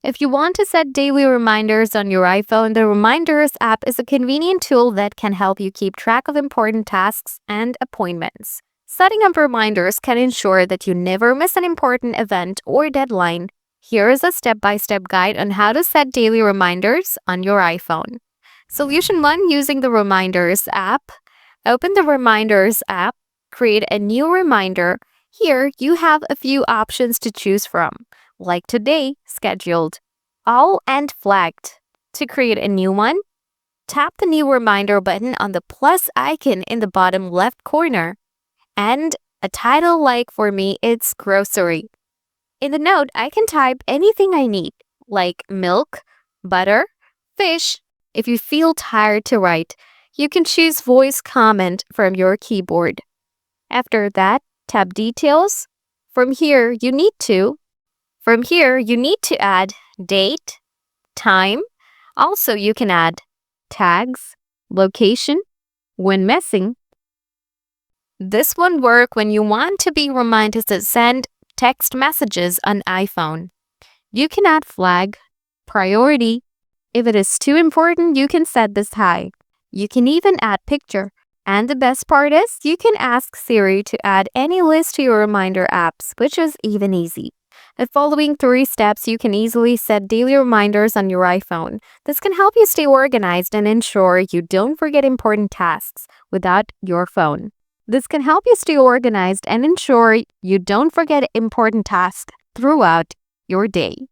If you want to set daily reminders on your iPhone, the Reminders app is a convenient tool that can help you keep track of important tasks and appointments. Setting up reminders can ensure that you never miss an important event or deadline. Here is a step-by-step guide on how to set daily reminders on your iPhone. Solution 1: using the Reminders app. Open the Reminders app, create a new reminder. Here, you have a few options to choose from, like today, scheduled, all, and flagged. To create a new one, tap the new reminder button on the plus icon in the bottom left corner. And a title, like for me, it's grocery. In the note, I can type anything I need, like milk, butter, fish. If you feel tired to write, you can choose voice comment from your keyboard. After that, tap details. From here, you need to add date, time. Also, you can add tags, location, when missing. This won't work when you want to be reminded to send text messages on iPhone. You can add flag, priority. If it is too important, you can set this high. You can even add picture. And the best part is, you can ask Siri to add any list to your reminder apps, which is even easy. The following 3 steps, you can easily set daily reminders on your iPhone. This can help you stay organized and ensure you don't forget important tasks without your phone. Throughout your day.